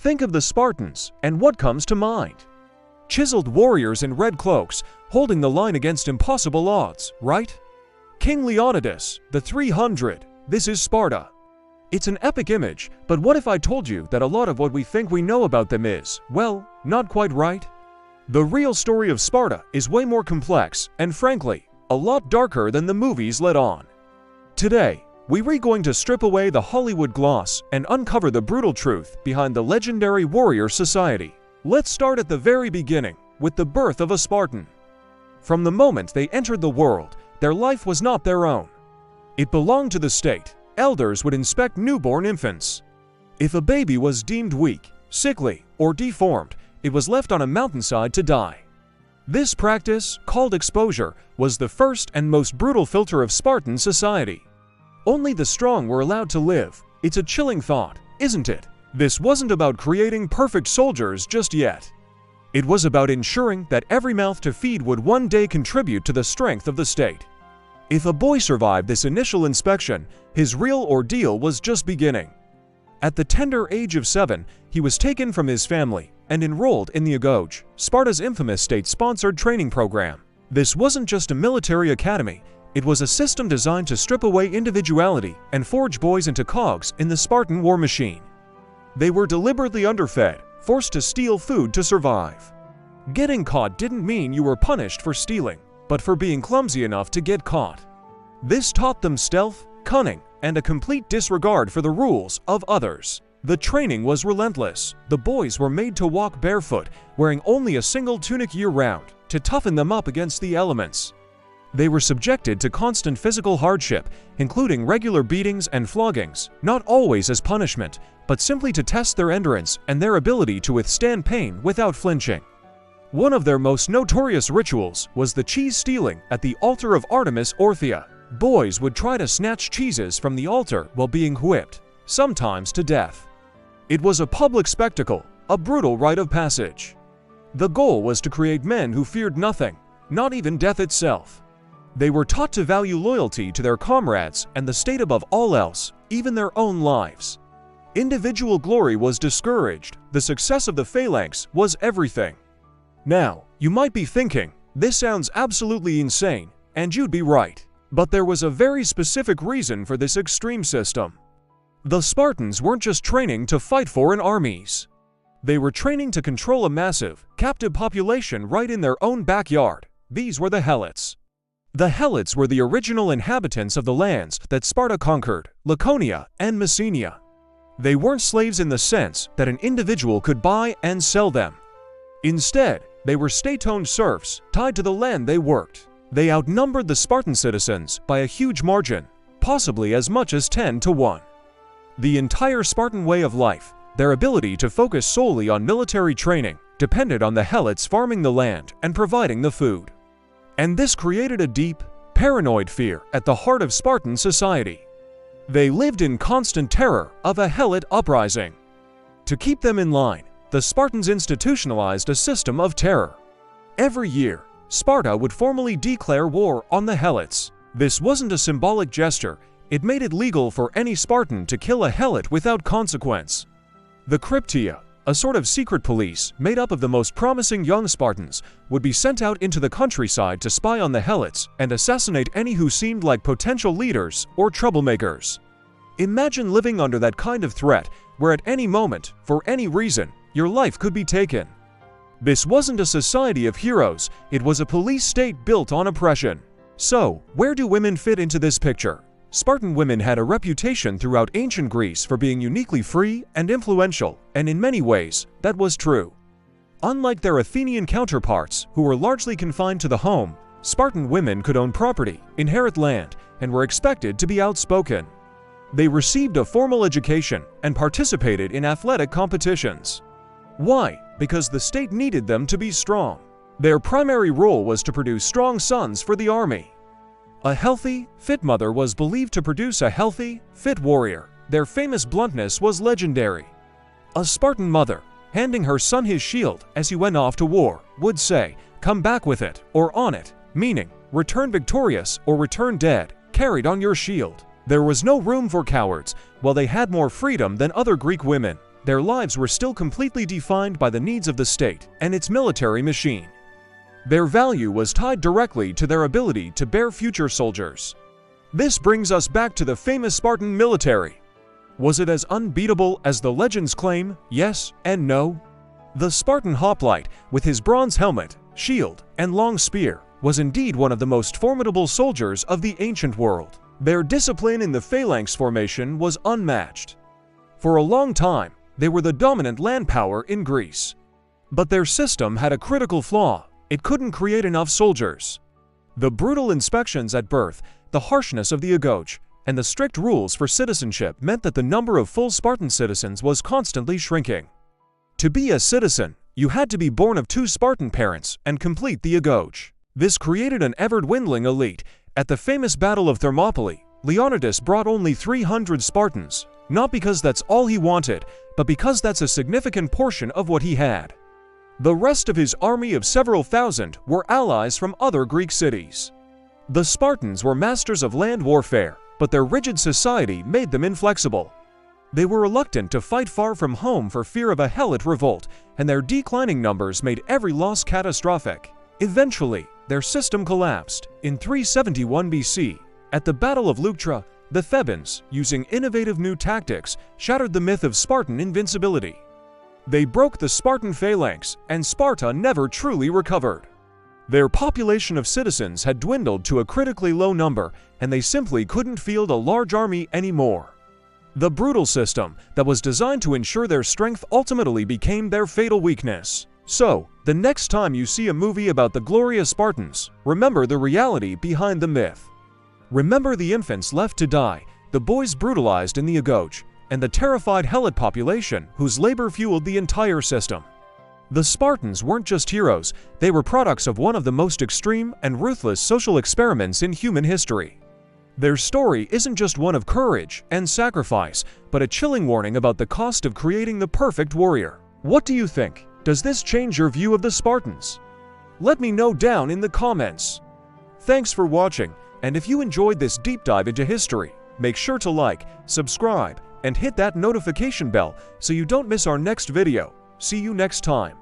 Think of the Spartans, and what comes to mind? Chiseled warriors in red cloaks, holding the line against impossible odds, right? King Leonidas, the 300, this is Sparta. It's an epic image, but what if I told you that a lot of what we think we know about them is, well, not quite right? The real story of Sparta is way more complex, and frankly, a lot darker than the movies let on. Today, we're going to strip away the Hollywood gloss and uncover the brutal truth behind the legendary warrior society. Let's start at the very beginning, with the birth of a Spartan. From the moment they entered the world, their life was not their own. It belonged to the state. Elders would inspect newborn infants. If a baby was deemed weak, sickly, or deformed, it was left on a mountainside to die. This practice, called exposure, was the first and most brutal filter of Spartan society. Only the strong were allowed to live. It's a chilling thought, isn't it? This wasn't about creating perfect soldiers just yet. It was about ensuring that every mouth to feed would one day contribute to the strength of the state. If a boy survived this initial inspection, his real ordeal was just beginning. At the tender age of 7, he was taken from his family and enrolled in the Agoge, Sparta's infamous state-sponsored training program. This wasn't just a military academy, it was a system designed to strip away individuality and forge boys into cogs in the Spartan war machine. They were deliberately underfed, forced to steal food to survive. Getting caught didn't mean you were punished for stealing, but for being clumsy enough to get caught. This taught them stealth, cunning, and a complete disregard for the rules of others. The training was relentless. The boys were made to walk barefoot, wearing only a single tunic year-round, to toughen them up against the elements. They were subjected to constant physical hardship, including regular beatings and floggings, not always as punishment, but simply to test their endurance and their ability to withstand pain without flinching. One of their most notorious rituals was the cheese stealing at the altar of Artemis Orthia. Boys would try to snatch cheeses from the altar while being whipped, sometimes to death. It was a public spectacle, a brutal rite of passage. The goal was to create men who feared nothing, not even death itself. They were taught to value loyalty to their comrades and the state above all else, even their own lives. Individual glory was discouraged. The success of the phalanx was everything. Now, you might be thinking, this sounds absolutely insane, and you'd be right. But there was a very specific reason for this extreme system. The Spartans weren't just training to fight foreign armies. They were training to control a massive, captive population right in their own backyard. These were the Helots. The Helots were the original inhabitants of the lands that Sparta conquered, Laconia and Messenia. They weren't slaves in the sense that an individual could buy and sell them. Instead, they were state-owned serfs tied to the land they worked. They outnumbered the Spartan citizens by a huge margin, possibly as much as 10 to 1. The entire Spartan way of life, their ability to focus solely on military training, depended on the Helots farming the land and providing the food. And this created a deep, paranoid fear at the heart of Spartan society. They lived in constant terror of a Helot uprising. To keep them in line, the Spartans institutionalized a system of terror. Every year, Sparta would formally declare war on the Helots. This wasn't a symbolic gesture, it made it legal for any Spartan to kill a Helot without consequence. The Cryptia, a sort of secret police made up of the most promising young Spartans, would be sent out into the countryside to spy on the Helots and assassinate any who seemed like potential leaders or troublemakers. Imagine living under that kind of threat, where at any moment, for any reason, your life could be taken. This wasn't a society of heroes, it was a police state built on oppression. So, where do women fit into this picture? Spartan women had a reputation throughout ancient Greece for being uniquely free and influential, and in many ways, that was true. Unlike their Athenian counterparts, who were largely confined to the home, Spartan women could own property, inherit land, and were expected to be outspoken. They received a formal education and participated in athletic competitions. Why? Because the state needed them to be strong. Their primary role was to produce strong sons for the army. A healthy, fit mother was believed to produce a healthy, fit warrior. Their famous bluntness was legendary. A Spartan mother, handing her son his shield as he went off to war, would say, "Come back with it," or "on it," meaning, return victorious or return dead, carried on your shield. There was no room for cowards. While they had more freedom than other Greek women, their lives were still completely defined by the needs of the state and its military machine. Their value was tied directly to their ability to bear future soldiers. This brings us back to the famous Spartan military. Was it as unbeatable as the legends claim? Yes and no. The Spartan hoplite, with his bronze helmet, shield, and long spear, was indeed one of the most formidable soldiers of the ancient world. Their discipline in the phalanx formation was unmatched. For a long time, they were the dominant land power in Greece. But their system had a critical flaw: it couldn't create enough soldiers. The brutal inspections at birth, the harshness of the agoge, and the strict rules for citizenship meant that the number of full Spartan citizens was constantly shrinking. To be a citizen, you had to be born of 2 Spartan parents and complete the agoge. This created an ever-dwindling elite. At the famous Battle of Thermopylae, Leonidas brought only 300 Spartans, not because that's all he wanted, but because that's a significant portion of what he had. The rest of his army of several thousand were allies from other Greek cities. The Spartans were masters of land warfare, but their rigid society made them inflexible. They were reluctant to fight far from home for fear of a Helot revolt, and their declining numbers made every loss catastrophic. Eventually, their system collapsed. In 371 BC, at the Battle of Leuctra, the Thebans, using innovative new tactics, shattered the myth of Spartan invincibility. They broke the Spartan phalanx, and Sparta never truly recovered. Their population of citizens had dwindled to a critically low number, and they simply couldn't field a large army anymore. The brutal system that was designed to ensure their strength ultimately became their fatal weakness. So, the next time you see a movie about the glorious Spartans, remember the reality behind the myth. Remember the infants left to die, the boys brutalized in the agoge, and the terrified Helot population whose labor fueled the entire system. The Spartans weren't just heroes, they were products of one of the most extreme and ruthless social experiments in human history. Their story isn't just one of courage and sacrifice, but a chilling warning about the cost of creating the perfect warrior. What do you think? Does this change your view of the Spartans? Let me know down in the comments. Thanks for watching, and if you enjoyed this deep dive into history, make sure to like, subscribe, and hit that notification bell so you don't miss our next video. See you next time.